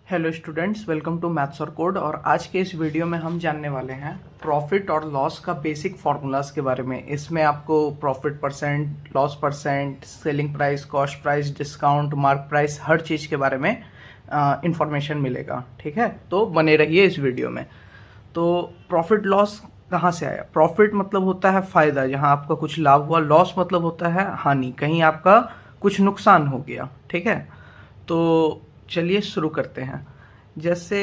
Hello students, welcome to maths और code. और आज के इस वीडियो में हम जानने वाले हैं प्रॉफिट और लॉस का बेसिक फार्मूलाज के बारे में। इसमें आपको profit percent, loss percent, selling price, cost price, discount, mark price, हर चीज़ के बारे में इंफॉर्मेशन मिलेगा। ठीक है, तो बने रहिए इस वीडियो में। तो प्रॉफिट लॉस कहाँ से आया? प्रॉफिट मतलब होता है फ़ायदा, जहाँ आपका कुछ लाभ हुआ। लॉस मतलब होता है हानि, कहीं आपका कुछ नुकसान हो गया। ठीक है, तो चलिए शुरू करते हैं। जैसे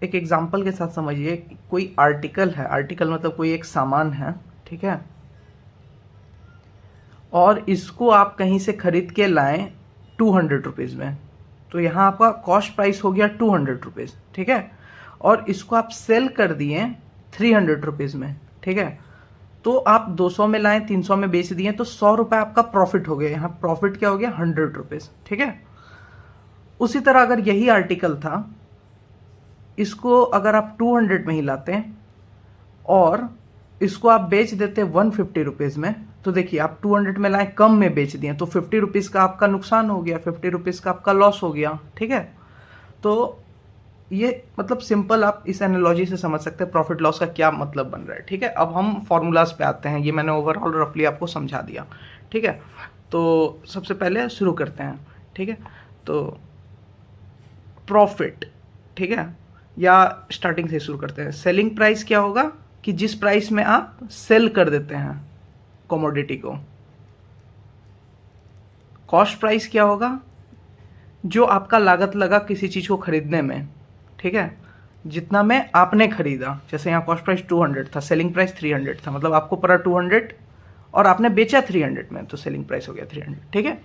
एक एग्जांपल के साथ समझिए, कोई आर्टिकल है। आर्टिकल मतलब कोई एक सामान है, ठीक है, और इसको आप कहीं से खरीद के लाएं 200 रुपीज़ में। तो यहाँ आपका कॉस्ट प्राइस हो गया 200 रुपीज़, ठीक है, और इसको आप सेल कर दिए 300 रुपीज़ में। ठीक है, तो आप 200 में लाएं, 300 में बेच दिए, तो 100 रुपये आपका प्रॉफिट हो गया। यहाँ प्रॉफिट क्या हो गया? 100 रुपीज़। ठीक है, उसी तरह अगर यही आर्टिकल था, इसको अगर आप 200 में ही लाते और इसको आप बेच देते 150 रुपीज़ में, तो देखिए आप 200 में लाए, कम में बेच दिए, तो 50 रुपीज़ का आपका नुकसान हो गया, 50 रुपीज़ का आपका लॉस हो गया। ठीक है, तो ये मतलब सिंपल आप इस एनालॉजी से समझ सकते हैं प्रॉफिट लॉस का क्या मतलब बन रहा है। ठीक है, अब हम फॉर्मूलाज पे आते हैं। ये मैंने ओवरऑल रफली आपको समझा दिया। ठीक है, तो सबसे पहले शुरू करते हैं। ठीक है, तो प्रॉफिट, ठीक है, या स्टार्टिंग से शुरू करते हैं। सेलिंग प्राइस क्या होगा कि जिस प्राइस में आप सेल कर देते हैं कमोडिटी को। कॉस्ट प्राइस क्या होगा? जो आपका लागत लगा किसी चीज़ को खरीदने में। ठीक है, जितना में आपने खरीदा। जैसे यहाँ कॉस्ट प्राइस 200 था, सेलिंग प्राइस 300 था, मतलब आपको पड़ा 200 और आपने बेचा 300 में, तो सेलिंग प्राइस हो गया 300। ठीक है,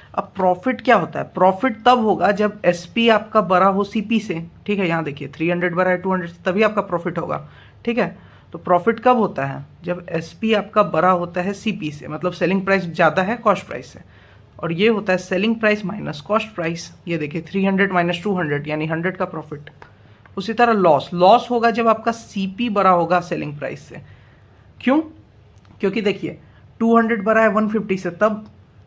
अब प्रॉफिट क्या होता है? प्रॉफिट तब होगा जब एसपी आपका बड़ा हो सीपी से। ठीक है, यहाँ देखिए 300 बड़ा है 200 से, तभी आपका प्रॉफिट होगा। ठीक है, तो प्रॉफिट कब होता है? जब एसपी आपका बड़ा होता है सीपी से, मतलब सेलिंग प्राइस ज़्यादा है कॉस्ट प्राइस से। और ये होता है selling price minus cost price. ये देखिए 300 माइनस 200 यानी 100 का प्रॉफिट। उसी तरह लॉस होगा जब आपका सीपी बड़ा होगा सेलिंग प्राइस से। क्यों? क्योंकि देखिए 200 बड़ा है 150 से, तब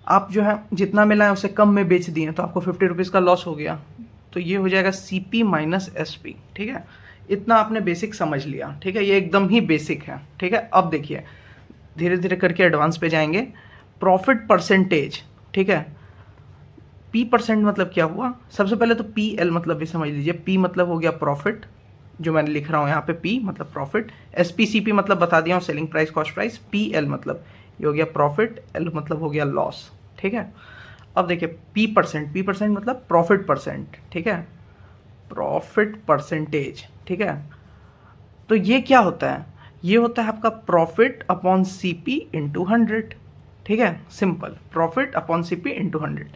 आप जो है जितना में लाए उसे कम में बेच दिए, तो आपको 50 रुपीज़ का लॉस हो गया। तो ये हो जाएगा सीपी माइनस एसपी। ठीक है, इतना आपने बेसिक समझ लिया। ठीक है, ये एकदम ही बेसिक है। ठीक है, अब देखिए धीरे धीरे करके एडवांस पे जाएंगे। प्रॉफिट परसेंटेज, ठीक है, पी परसेंट मतलब क्या हुआ? सबसे पहले तो पी एल मतलब भी समझ लीजिए। पी मतलब हो गया प्रॉफिट, जो मैंने लिख रहा हूँ यहाँ पे, पी मतलब profit. S P C P मतलब बता दिया हूँ, selling price cost price. P L मतलब ये हो गया प्रॉफिट, एल मतलब हो गया लॉस। ठीक है, अब देखिए पी परसेंट मतलब प्रॉफिट परसेंट। ठीक है, प्रॉफिट परसेंटेज। ठीक है, तो ये क्या होता है? ये होता है आपका प्रॉफिट अपॉन सीपी इंटू 100। ठीक है, simple, profit upon CP into 100।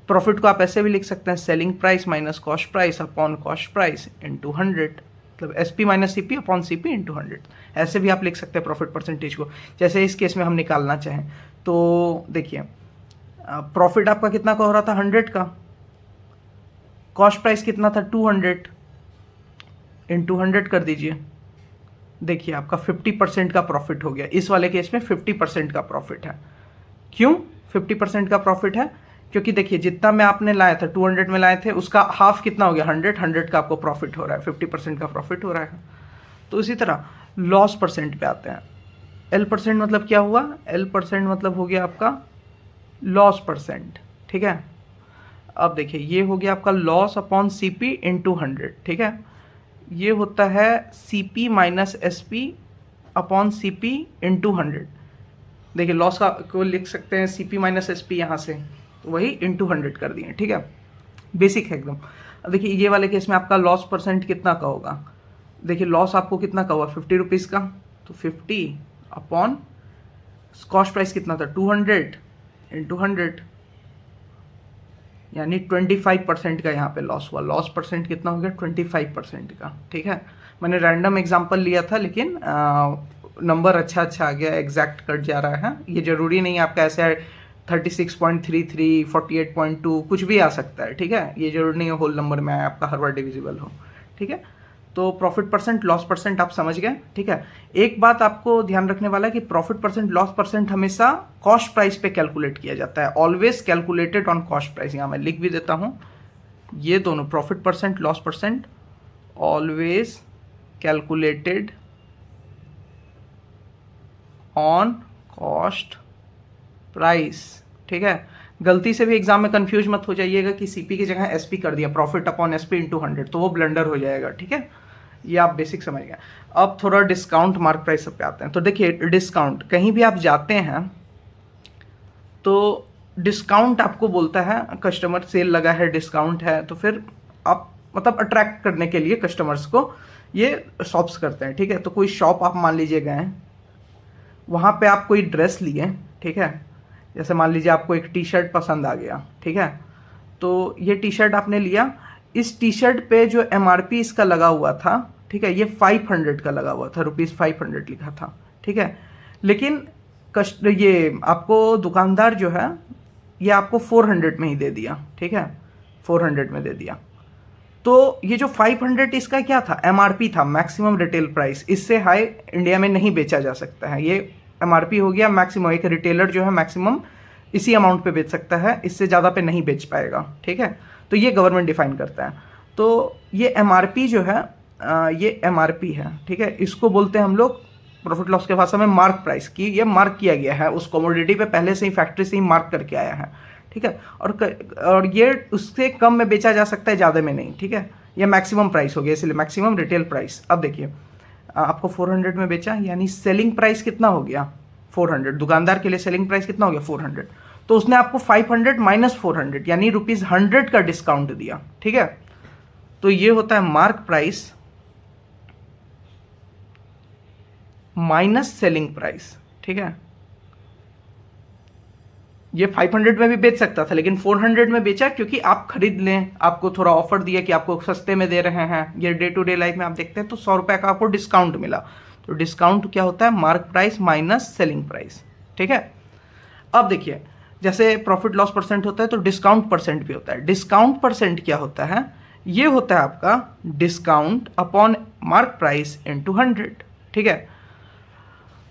Profit को आप ऐसे भी लिख सकते हैं, selling price minus cost price upon cost price into 100, मतलब S P minus C P upon C P into 100। ऐसे भी आप लिख सकते हैं प्रॉफिट परसेंटेज को। जैसे इस केस में हम निकालना चाहें तो देखिए प्रॉफिट आपका कितना का हो रहा था? 100 का। कॉस्ट प्राइस कितना था? 200 इंटू 100 कर दीजिए। देखिए आपका 50% का प्रॉफिट हो गया। इस वाले केस में 50% का प्रॉफिट है। क्यों 50% का प्रॉफिट है? क्योंकि देखिए जितना में आपने लाया था 200 में लाए थे, उसका हाफ कितना हो गया? 100 का आपको प्रॉफिट हो रहा है, 50% का प्रॉफिट हो रहा है। तो इसी तरह लॉस परसेंट पे आते हैं। एल परसेंट मतलब क्या हुआ? एल परसेंट मतलब हो गया आपका लॉस परसेंट। ठीक है, अब देखिए ये हो गया आपका loss upon C P into 100। ठीक है, ये होता है C P minus S P upon C P into 100। देखिए लॉस का को लिख सकते हैं C P minus S P, यहाँ से तो वही इंटू 100 कर दिए। ठीक है, बेसिक है एकदम। अब देखिए ये वाले केस में आपका लॉस परसेंट कितना का होगा? देखिए लॉस आपको कितना का हुआ? 50 रुपीज़ का, तो 50 अपॉन कॉस्ट प्राइस कितना था? 200 इंटू 100, यानी 25% का यहाँ पे लॉस हुआ। लॉस परसेंट कितना हो गया? 25% का। ठीक है, मैंने रैंडम एग्जांपल लिया था, लेकिन नंबर अच्छा आ गया, एग्जैक्ट कट जा रहा है। ये जरूरी नहीं आपका ऐसे है 36.33, 48.2 कुछ भी आ सकता है। ठीक है, ये जरूरी नहीं है होल नंबर में आपका हर बार डिविजिबल हो। ठीक है, तो प्रॉफिट परसेंट, लॉस परसेंट आप समझ गए। ठीक है, एक बात आपको ध्यान रखने वाला है कि प्रॉफिट परसेंट, लॉस परसेंट हमेशा कॉस्ट प्राइस पे कैलकुलेट किया जाता है। Always calculated on cost price. यहाँ मैं लिख भी देता हूँ, ये दोनों profit percent, loss percent always calculated on cost price. ठीक है, गलती से भी एग्जाम में कंफ्यूज मत हो जाइएगा कि सीपी की जगह एसपी कर दिया, प्रॉफिट अपॉन एसपी इंटू 100, तो वो ब्लंडर हो जाएगा। ठीक है, ये आप बेसिक समझ गए। अब थोड़ा डिस्काउंट मार्क प्राइस सब पे आते हैं। तो देखिए, डिस्काउंट कहीं भी आप जाते हैं तो डिस्काउंट आपको बोलता है, कस्टमर सेल लगा है, डिस्काउंट है, तो फिर आप मतलब अट्रैक्ट करने के लिए कस्टमर्स को ये शॉप्स करते हैं। ठीक है, तो कोई शॉप आप मान लीजिए गए, वहाँ पे आप कोई ड्रेस लिए, ठीक है, जैसे मान लीजिए आपको एक टी शर्ट पसंद आ गया, ठीक है, तो ये टी शर्ट आपने लिया, इस टी शर्ट पे जो एमआरपी इसका लगा हुआ था, ठीक है, ये 500 का लगा हुआ था, ₹500 लिखा था। ठीक है, लेकिन ये आपको दुकानदार जो है ये आपको 400 में ही दे दिया। ठीक है, 400 में दे दिया, तो ये जो 500 इसका क्या था, एमआरपी था, मैक्सिमम रिटेल प्राइस, इससे हाई इंडिया में नहीं बेचा जा सकता है। ये एमआरपी हो गया मैक्सिमम, एक रिटेलर जो है मैक्सिमम इसी अमाउंट पे बेच सकता है, इससे ज़्यादा पे नहीं बेच पाएगा। ठीक है, तो ये गवर्नमेंट डिफाइन करता है। तो ये एमआरपी जो है ये एमआरपी है। ठीक है, इसको बोलते हैं हम लोग प्रॉफिट लॉस के भाषा में मार्क प्राइस की, ये मार्क किया गया है उस कमोडिटी पे, पहले से ही फैक्ट्री से ही मार्क करके आया है। ठीक है, और ये उससे कम में बेचा जा सकता है, ज़्यादा में नहीं। ठीक है, ये मैक्सिमम प्राइस हो गया, इसलिए मैक्सिमम रिटेल प्राइस। अब देखिए, आपको 400 में बेचा, यानी सेलिंग प्राइस कितना हो गया, 400। दुकानदार के लिए सेलिंग प्राइस कितना हो गया, 400। तो उसने आपको 500 माइनस 400 यानी ₹100 का डिस्काउंट दिया। ठीक है, तो ये होता है mark price minus selling price. ठीक है, ये 500 में भी बेच सकता था, लेकिन 400 में बेचा क्योंकि आप खरीद लें, आपको थोड़ा ऑफर दिया कि आपको सस्ते में दे रहे हैं। ये डे टू डे लाइफ में आप देखते हैं तो 100 रुपये का आपको डिस्काउंट मिला। तो डिस्काउंट क्या होता है, mark price minus selling price. ठीक है, अब देखिए, जैसे प्रॉफिट लॉस परसेंट होता है तो डिस्काउंट परसेंट भी होता है। डिस्काउंट परसेंट क्या होता है, ये होता है आपका discount upon mark price into 100। ठीक है,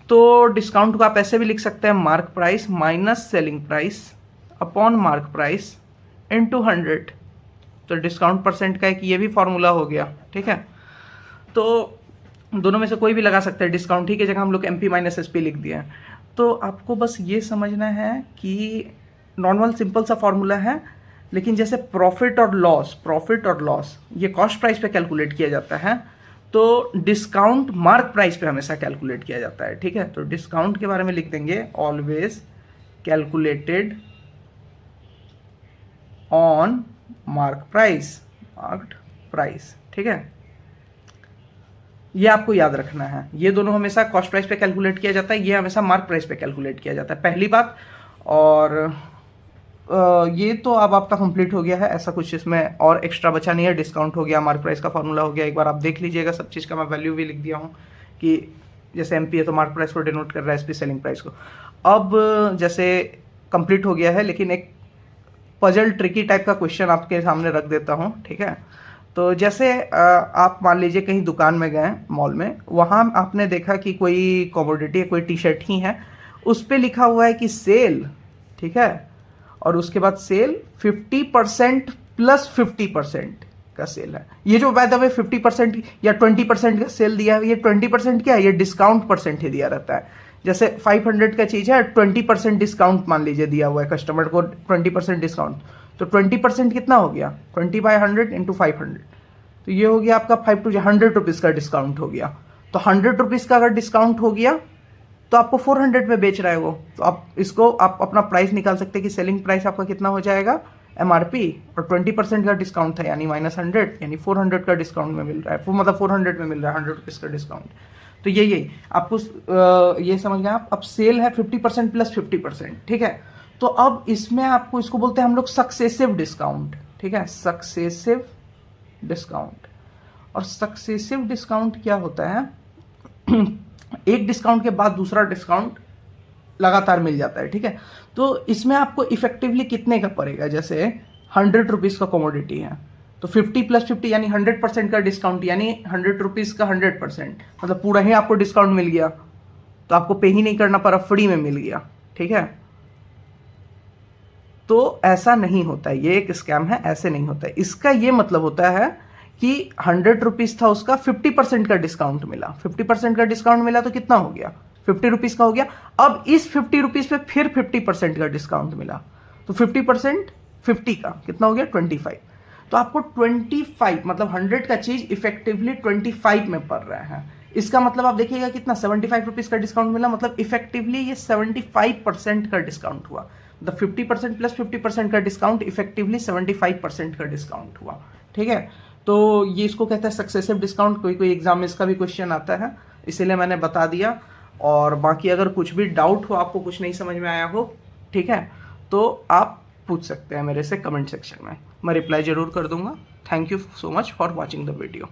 तो डिस्काउंट को आप ऐसे भी लिख सकते हैं, mark price minus selling price upon mark price into 100। तो डिस्काउंट परसेंट का एक ये भी फॉर्मूला हो गया। ठीक है, तो दोनों में से कोई भी लगा सकते हैं, डिस्काउंट ही की जगह हम लोग MP माइनस SP लिख दिए। तो आपको बस ये समझना है कि नॉर्मल सिंपल सा फॉर्मूला है, लेकिन जैसे प्रॉफिट और लॉस ये कॉस्ट प्राइस पे कैलकुलेट किया जाता है, तो डिस्काउंट मार्क प्राइस पे हमेशा कैलकुलेट किया जाता है। ठीक है, तो डिस्काउंट के बारे में लिख देंगे, always calculated on marked price. ठीक है, ये आपको याद रखना है, ये दोनों हमेशा कॉस्ट प्राइस पे कैलकुलेट किया जाता है, ये हमेशा मार्क प्राइस पे कैलकुलेट किया जाता है, पहली बात। और ये तो अब आपका कंप्लीट हो गया है, ऐसा कुछ इसमें और एक्स्ट्रा बचा नहीं है। डिस्काउंट हो गया, मार्क प्राइस का फॉर्मूला हो गया, एक बार आप देख लीजिएगा, सब चीज़ का मैं वैल्यू भी लिख दिया हूँ कि जैसे MP है तो मार्क प्राइस को डिनोट कर रहा है, SP सेलिंग प्राइस को। अब जैसे कंप्लीट हो गया है, लेकिन एक पजल ट्रिकी टाइप का क्वेश्चन आपके सामने रख देता हूँ। ठीक है, तो जैसे आप मान लीजिए कहीं दुकान में गए, मॉल में, वहाँ आपने देखा कि कोई कमोडिटी है, कोई टी शर्ट ही है, उस पर लिखा हुआ है कि सेल। ठीक है, और उसके बाद सेल 50% प्लस 50% का सेल है। ये जो बाय द वे 50% या 20% का सेल दिया है, ये 20% क्या है, ये डिस्काउंट परसेंट ही दिया रहता है। जैसे 500 का चीज़ है, 20% डिस्काउंट मान लीजिए दिया हुआ है कस्टमर को, 20% डिस्काउंट, तो 20% कितना हो गया, 20/100 इंटू 500, तो ये हो गया आपका 5 to 100 रुपीज़ का डिस्काउंट हो गया। तो 100 रुपीज़ का अगर डिस्काउंट हो गया तो आपको 400 में बेच रहा है वो, तो आप इसको आप अपना प्राइस निकाल सकते हैं कि सेलिंग प्राइस आपका कितना हो जाएगा, MRP, और 20% का डिस्काउंट था यानी -100, यानी 400 का डिस्काउंट में मिल रहा है, मतलब 400 में मिल रहा है 100 रुपीज़ का डिस्काउंट। तो यही आपको ये समझ गए आप। अब सेल है 50% प्लस 50%। ठीक है, तो अब इसमें आपको इसको बोलते हैं हम लोग सक्सेसिव डिस्काउंट। ठीक है, सक्सेसिव डिस्काउंट। और सक्सेसिव डिस्काउंट क्या होता है, एक डिस्काउंट के बाद दूसरा डिस्काउंट लगातार मिल जाता है। ठीक है, तो इसमें आपको इफेक्टिवली कितने का पड़ेगा, जैसे 100 रुपीज़ का कमोडिटी है, तो 50 प्लस 50 यानी 100% का डिस्काउंट, यानी 100 रुपीज़ का 100%, मतलब पूरा ही आपको डिस्काउंट मिल गया, तो आपको पे ही नहीं करना पड़ा, फ्री में मिल गया। ठीक है, तो ऐसा नहीं होता है, ये एक स्कैम है, ऐसे नहीं होता है। इसका ये मतलब होता है कि 100 रुपीज़ था उसका, 50% का डिस्काउंट मिला। 50% का डिस्काउंट मिला तो कितना हो गया, 50 रुपीज़ का हो गया। अब इस 50 रुपीज़ पे फिर 50% का डिस्काउंट मिला, तो 50% 50 का कितना हो गया, 25। तो आपको 25 मतलब 100 का चीज इफेक्टिवली 25 में पड़ रहा है। इसका मतलब आप देखिएगा कितना, 75 रुपीज़ का डिस्काउंट मिला, मतलब इफेक्टिवली ये 75% का डिस्काउंट हुआ। मतलब 50% प्लस 50% का डिस्काउंट इफेक्टिवली 75% का डिस्काउंट हुआ। ठीक है, तो ये इसको कहते हैं सक्सेसिव डिस्काउंट। कोई कोई एग्जाम में इसका भी क्वेश्चन आता है, इसीलिए मैंने बता दिया। और बाकी अगर कुछ भी डाउट हो, आपको कुछ नहीं समझ में आया हो, ठीक है, तो आप पूछ सकते हैं मेरे से कमेंट सेक्शन में, मैं रिप्लाई जरूर कर दूंगा। Thank you so much for watching the video.